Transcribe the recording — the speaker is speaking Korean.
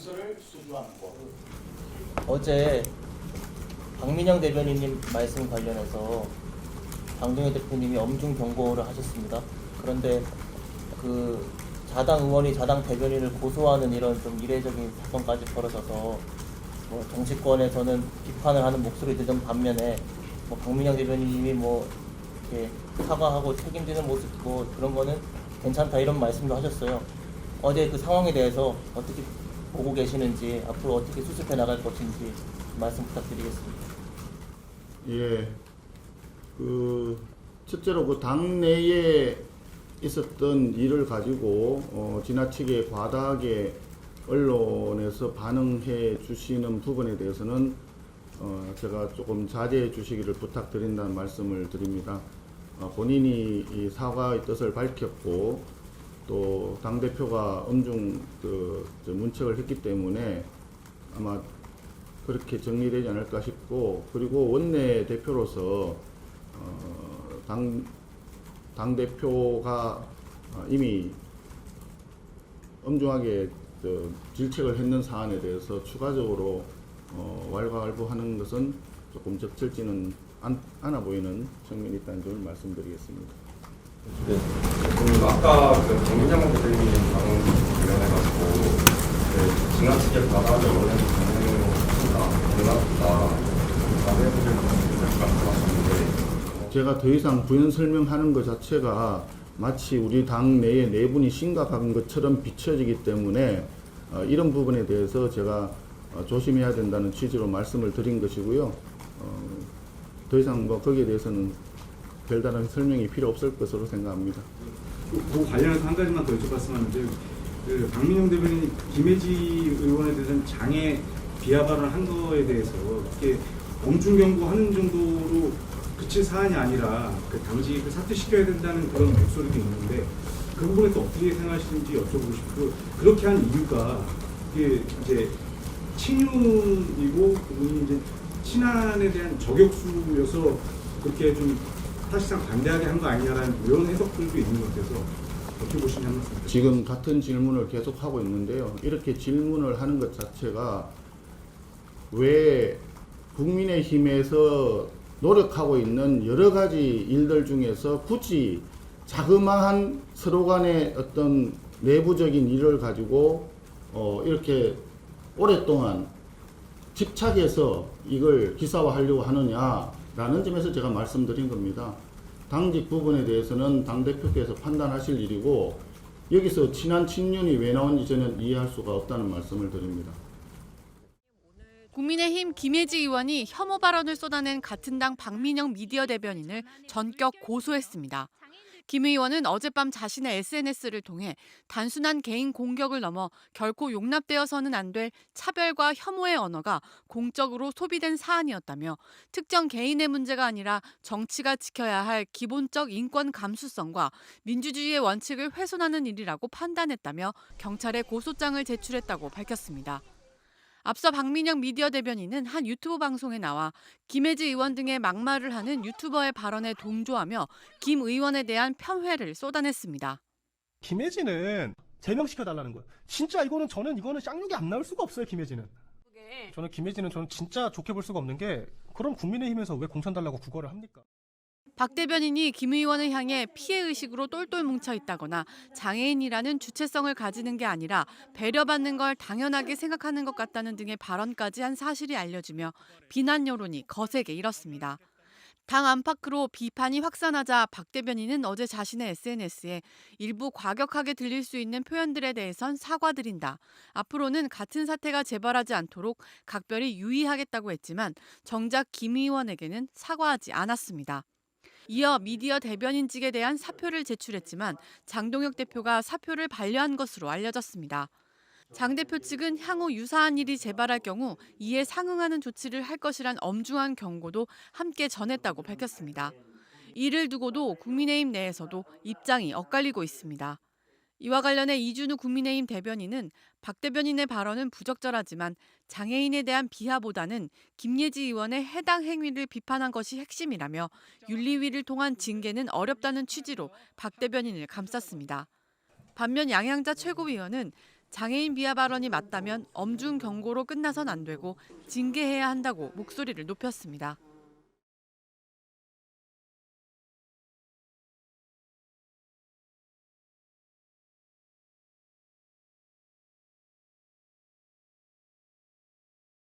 증서를 수주하는 것. 어제 박민영 대변인님 말씀 관련해서 장동혁 대표님이 엄중 경고를 하셨습니다. 그런데 그 자당 의원이 자당 대변인을 고소하는 이런 좀 이례적인 사건까지 벌어져서 뭐 정치권에서는 비판을 하는 목소리 듣는 반면에 뭐 박민영 대변인님이 뭐 이렇게 사과하고 책임지는 모습 뭐 그런 거는 괜찮다 이런 말씀도 하셨어요. 어제 그 상황에 대해서 어떻게 보고 계시는지 앞으로 어떻게 수습해 나갈 것인지 말씀 부탁드리겠습니다. 예, 첫째로 그 당내에 있었던 일을 가지고 지나치게 과다하게 언론에서 반응해 주시는 부분에 대해서는 제가 조금 자제해 주시기를 부탁드린다는 말씀을 드립니다. 본인이 이 사과의 뜻을 밝혔고 또 당대표가 엄중 문책을 했기 때문에 아마 그렇게 정리되지 않을까 싶고, 그리고 원내 대표로서 당대표가 이미 엄중하게 질책을 했는 사안에 대해서 추가적으로 왈가왈부하는 것은 조금 적절치는 않아 보이는 측면이 있다는 점을 말씀드리겠습니다. 네. 아까 그 정기장 대표님 방문 관련해가지고 지나치게 과다하게 언론에서 제가 더 이상 부연 설명하는 것 자체가 마치 우리 당 내에 내분이 심각한 것처럼 비춰지기 때문에 이런 부분에 대해서 제가 조심해야 된다는 취지로 말씀을 드린 것이고요. 더 이상 뭐 거기에 대해서는 별다른 설명이 필요 없을 것으로 생각합니다. 그 관련해서 한 가지만 더 여쭤봤으면 하는데, 그 박민영 대변인이 김혜지 의원에 대해서는 장애 비하 발언을 한 거에 대해서 이렇게 엄중 경고하는 정도로 그칠 사안이 아니라 그 당직을 사퇴시켜야 된다는 그런 목소리도 있는데, 그 부분에 또 어떻게 생각하시는지 여쭤보고 싶고, 그렇게 한 이유가 이게 이제 친윤이고 그분이 이제 친한에 대한 저격수여서 그렇게 좀 사실상 반대하게 한 거 아니냐라는 이런 해석들도 있는 것 같아서 어떻게 보시냐 한 말씀. 지금 같은 질문을 계속 하고 있는데요. 이렇게 질문을 하는 것 자체가 왜 국민의힘에서 노력하고 있는 여러 가지 일들 중에서 굳이 자그마한 서로 간의 어떤 내부적인 일을 가지고 이렇게 오랫동안 집착해서 이걸 기사화하려고 하느냐라는 점에서 제가 말씀드린 겁니다. 당직 부분에 대해서는 당대표께서 판단하실 일이고, 여기서 친한 친윤이 왜 나온지 저는 이해할 수가 없다는 말씀을 드립니다. 국민의힘 김혜지 의원이 혐오 발언을 쏟아낸 같은 당 박민영 미디어 대변인을 전격 고소했습니다. 김 의원은 어젯밤 자신의 SNS를 통해 단순한 개인 공격을 넘어 결코 용납되어서는 안 될 차별과 혐오의 언어가 공적으로 소비된 사안이었다며, 특정 개인의 문제가 아니라 정치가 지켜야 할 기본적 인권 감수성과 민주주의의 원칙을 훼손하는 일이라고 판단했다며 경찰에 고소장을 제출했다고 밝혔습니다. 앞서 박민영 미디어 대변인은 한 유튜브 방송에 나와 김혜지 의원 등의 막말을 하는 유튜버의 발언에 동조하며 김 의원에 대한 편회를 쏟아냈습니다. 김혜지는 제명시켜달라는 거예요. 진짜 저는 이거는 쌍욕이 안 나올 수가 없어요, 김혜지는. 저는 진짜 좋게 볼 수가 없는 게, 그럼 국민의힘에서 왜 공천 달라고 구걸을 합니까? 박 대변인이 김 의원을 향해 피해의식으로 똘똘 뭉쳐 있다거나 장애인이라는 주체성을 가지는 게 아니라 배려받는 걸 당연하게 생각하는 것 같다는 등의 발언까지 한 사실이 알려지며 비난 여론이 거세게 일었습니다. 당 안팎으로 비판이 확산하자 박 대변인은 어제 자신의 SNS에 일부 과격하게 들릴 수 있는 표현들에 대해선 사과드린다. 앞으로는 같은 사태가 재발하지 않도록 각별히 유의하겠다고 했지만 정작 김 의원에게는 사과하지 않았습니다. 이어 미디어 대변인직에 대한 사표를 제출했지만 장동혁 대표가 사표를 반려한 것으로 알려졌습니다. 장 대표 측은 향후 유사한 일이 재발할 경우 이에 상응하는 조치를 할 것이란 엄중한 경고도 함께 전했다고 밝혔습니다. 이를 두고도 국민의힘 내에서도 입장이 엇갈리고 있습니다. 이와 관련해 이준우 국민의힘 대변인은 박 대변인의 발언은 부적절하지만 장애인에 대한 비하보다는 김예지 의원의 해당 행위를 비판한 것이 핵심이라며 윤리위를 통한 징계는 어렵다는 취지로 박 대변인을 감쌌습니다. 반면 양양자 최고위원은 장애인 비하 발언이 맞다면 엄중 경고로 끝나선 안 되고 징계해야 한다고 목소리를 높였습니다.